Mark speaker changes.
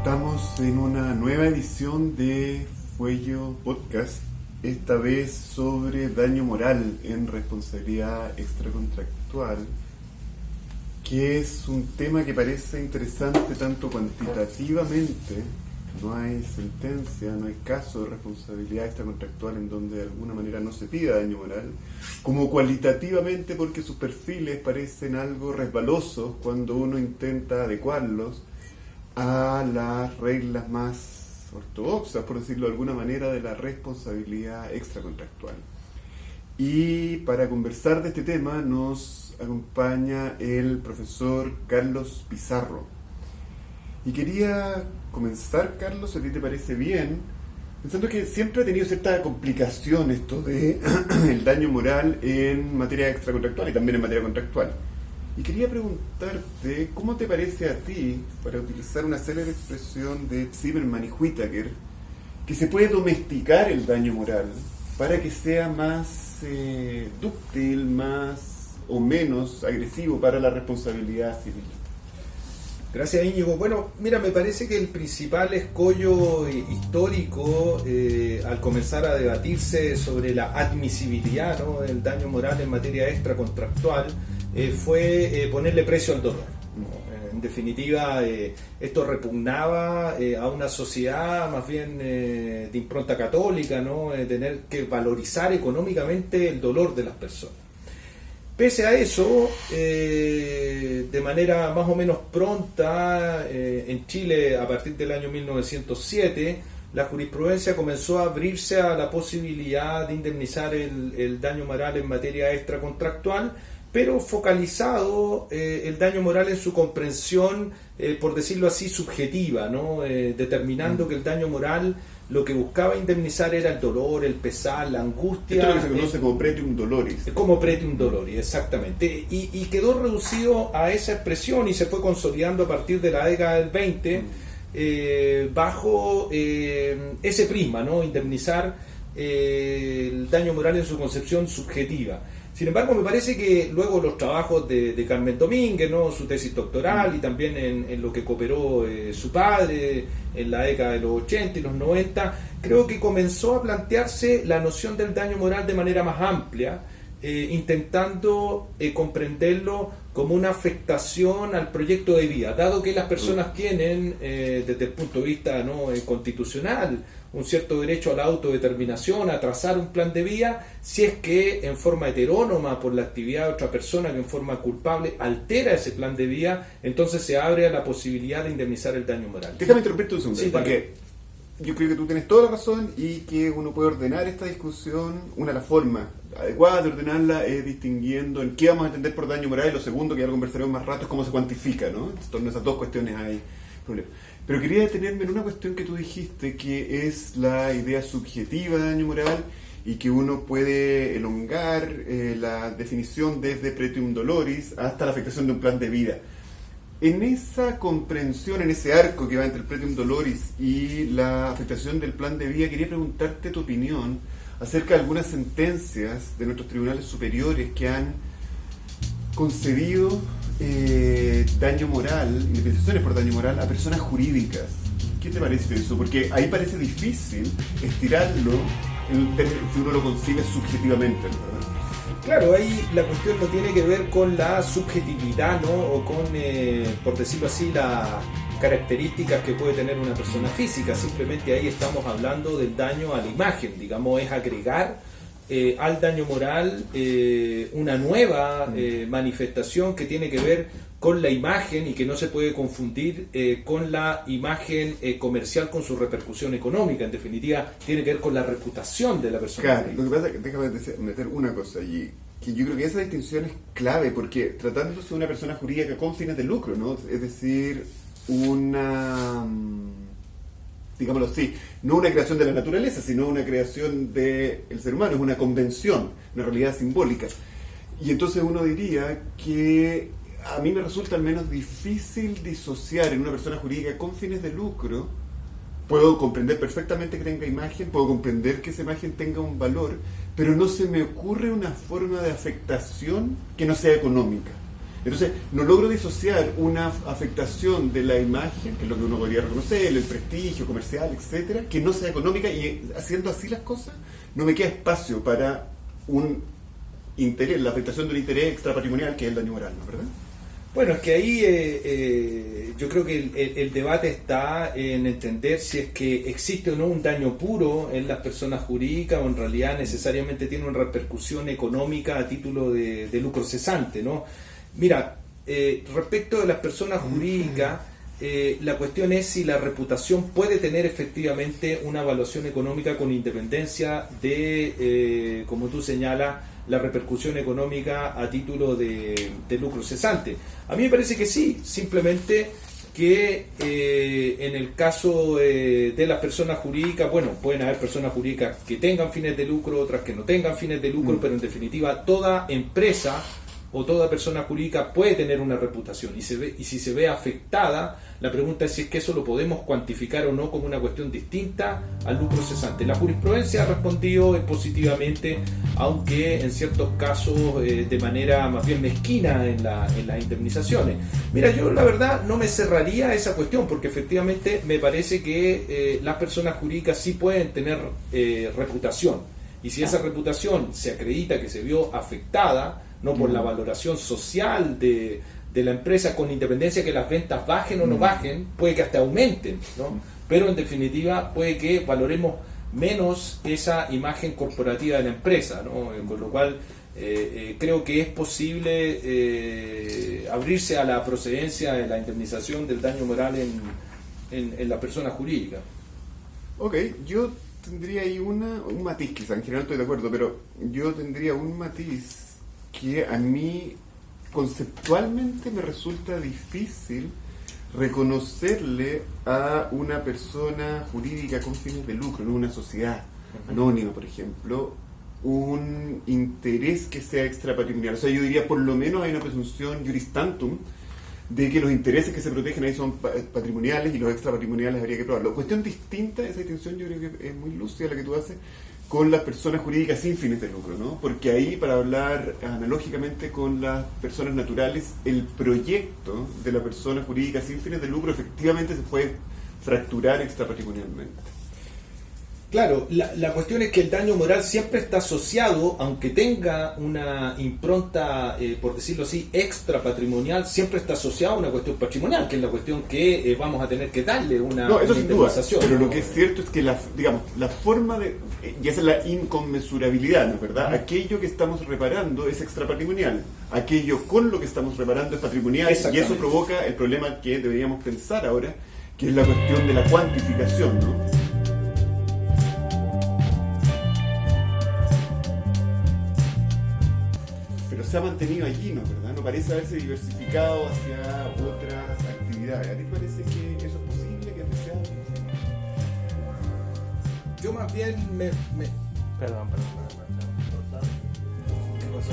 Speaker 1: Estamos en una nueva edición de Fuello Podcast, esta vez sobre daño moral en responsabilidad extracontractual, que es un tema que parece interesante tanto cuantitativamente, no hay sentencia, no hay caso de responsabilidad extracontractual en donde de alguna manera no se pida daño moral, como cualitativamente porque sus perfiles parecen algo resbalosos cuando uno intenta adecuarlos a las reglas más ortodoxas, por decirlo de alguna manera, de la responsabilidad extracontractual. Y para conversar de este tema nos acompaña el profesor Carlos Pizarro. Y quería comenzar, Carlos, si a ti te parece bien, pensando que siempre ha tenido cierta complicación esto de el daño moral en materia extracontractual y también en materia contractual. Y quería preguntarte, ¿cómo te parece a ti, para utilizar una célebre expresión de Zimmerman y Whittaker, que se puede domesticar el daño moral para que sea más dúctil, más o menos agresivo para la responsabilidad civil?
Speaker 2: Gracias, Íñigo. Bueno, mira, me parece que el principal escollo histórico al comenzar a debatirse sobre la admisibilidad, ¿no?, del daño moral en materia extracontractual fue ponerle precio al dolor. En definitiva, esto repugnaba a una sociedad más bien de impronta católica, ¿no?, tener que valorizar económicamente el dolor de las personas. Pese a eso, de manera más o menos pronta, en Chile, a partir del año 1907, la jurisprudencia comenzó a abrirse a la posibilidad de indemnizar el daño moral en materia extracontractual, pero focalizado el daño moral en su comprensión, por decirlo así, subjetiva, ¿no? Determinando que el daño moral lo que buscaba indemnizar era el dolor, el pesar, la angustia.
Speaker 1: Esto es lo que se conoce como pretium doloris.
Speaker 2: Como pretium doloris, exactamente. Y quedó reducido a esa expresión y se fue consolidando a partir de la década del 20 bajo ese prisma, ¿no? Indemnizar el daño moral en su concepción subjetiva. Sin embargo, me parece que luego los trabajos de Carmen Domínguez, ¿no?, su tesis doctoral y también en lo que cooperó su padre en la década de los 80 y los 90, creo que comenzó a plantearse la noción del daño moral de manera más amplia, intentando comprenderlo como una afectación al proyecto de vida, dado que las personas tienen, desde el punto de vista, ¿no?, constitucional, un cierto derecho a la autodeterminación, a trazar un plan de vida, si es que en forma heterónoma por la actividad de otra persona que en forma culpable altera ese plan de vida, entonces se abre a la posibilidad de indemnizar el daño moral.
Speaker 1: Déjame interrumpirte un segundo,
Speaker 2: Sí,
Speaker 1: porque yo creo que tú tienes toda la razón y que uno puede ordenar esta discusión. Una de las formas adecuadas de ordenarla es distinguiendo en qué vamos a entender por daño moral, y lo segundo, que ya lo conversaremos más rato, es cómo se cuantifica, ¿no? En torno a esas dos cuestiones hay problemas. Pero quería detenerme en una cuestión que tú dijiste, que es la idea subjetiva de daño moral y que uno puede elongar la definición desde pretium doloris hasta la afectación de un plan de vida. En esa comprensión, en ese arco que va entre el pretium doloris y la afectación del plan de vida, quería preguntarte tu opinión acerca de algunas sentencias de nuestros tribunales superiores que han concedido daño moral, indemnizaciones por daño moral a personas jurídicas. ¿Qué te parece eso? Porque ahí parece difícil estirarlo si uno lo concibe subjetivamente, ¿verdad?
Speaker 2: Claro, ahí la cuestión no tiene que ver con la subjetividad, ¿no?, o con, por decirlo así, las características que puede tener una persona física. Simplemente ahí estamos hablando del daño a la imagen, digamos, es agregar al daño moral una nueva manifestación que tiene que ver con la imagen y que no se puede confundir con la imagen comercial con su repercusión económica. En definitiva, tiene que ver con la reputación de la persona.
Speaker 1: Claro, lo que pasa es que déjame meter una cosa allí, que yo creo que esa distinción es clave, porque tratándose de una persona jurídica con fines de lucro, ¿no? Es decir, una, digámoslo así, no una creación de la naturaleza, sino una creación del ser humano, es una convención, una realidad simbólica. Y entonces uno diría que a mí me resulta al menos difícil disociar en una persona jurídica con fines de lucro. Puedo comprender perfectamente que tenga imagen, puedo comprender que esa imagen tenga un valor, pero no se me ocurre una forma de afectación que no sea económica. Entonces, no logro disociar una afectación de la imagen, que es lo que uno podría reconocer, el prestigio comercial, etcétera, que no sea económica, y haciendo así las cosas, no me queda espacio para un interés, la afectación de un interés extrapatrimonial, que es el daño moral, ¿no? ¿Verdad?
Speaker 2: Bueno, es que ahí yo creo que el debate está en entender si es que existe o no un daño puro en las personas jurídicas o en realidad necesariamente tiene una repercusión económica a título de lucro cesante, ¿no? Mira, respecto de las personas jurídicas, la cuestión es si la reputación puede tener efectivamente una evaluación económica con independencia de, como tú señalas, la repercusión económica a título de lucro cesante. A mí me parece que sí, simplemente que en el caso de las personas jurídicas, bueno, pueden haber personas jurídicas que tengan fines de lucro, otras que no tengan fines de lucro, pero en definitiva toda empresa o toda persona jurídica puede tener una reputación y si se ve afectada, la pregunta es si es que eso lo podemos cuantificar o no como una cuestión distinta al lucro cesante. La jurisprudencia ha respondido positivamente, aunque en ciertos casos de manera más bien mezquina en las indemnizaciones. Mira, yo la verdad no me cerraría a esa cuestión, porque efectivamente me parece que las personas jurídicas sí pueden tener reputación, y si esa reputación se acredita que se vio afectada no por la valoración social de la empresa, con independencia que las ventas bajen o no bajen, puede que hasta aumenten, ¿no? Pero en definitiva puede que valoremos menos esa imagen corporativa de la empresa, ¿no? Con lo cual creo que es posible abrirse a la procedencia de la indemnización del daño moral en la persona jurídica.
Speaker 1: Ok, yo tendría ahí un matiz, quizá, en general estoy de acuerdo, pero yo tendría un matiz que a mí conceptualmente me resulta difícil reconocerle a una persona jurídica con fines de lucro, no una sociedad anónima, por ejemplo, un interés que sea extrapatrimonial. O sea, yo diría, por lo menos hay una presunción juris tantum de que los intereses que se protegen ahí son patrimoniales y los extrapatrimoniales habría que probarlo. Cuestión distinta, esa distinción yo creo que es muy lúcida la que tú haces, con las personas jurídicas sin fines de lucro, ¿no? Porque ahí, para hablar analógicamente con las personas naturales, el proyecto de la persona jurídica sin fines de lucro efectivamente se puede fracturar extrapatrimonialmente.
Speaker 2: Claro, la cuestión es que el daño moral siempre está asociado, aunque tenga una impronta, por decirlo así, extrapatrimonial, siempre está asociado a una cuestión patrimonial, que es la cuestión que vamos a tener que darle una
Speaker 1: No, eso sin duda, pero
Speaker 2: ¿no?
Speaker 1: lo que es cierto es que la forma de, y esa es la inconmensurabilidad, ¿no es verdad? Aquello que estamos reparando es extrapatrimonial, aquello con lo que estamos reparando es patrimonial, y eso provoca el problema que deberíamos pensar ahora, que es la cuestión de la cuantificación, ¿no? Se ha mantenido allí, ¿no? ¿Verdad? No parece haberse diversificado hacia otras actividades. ¿A ti te parece que eso es posible, que antes sea?
Speaker 2: Yo más bien
Speaker 3: Perdón.
Speaker 2: ¿Qué pasó?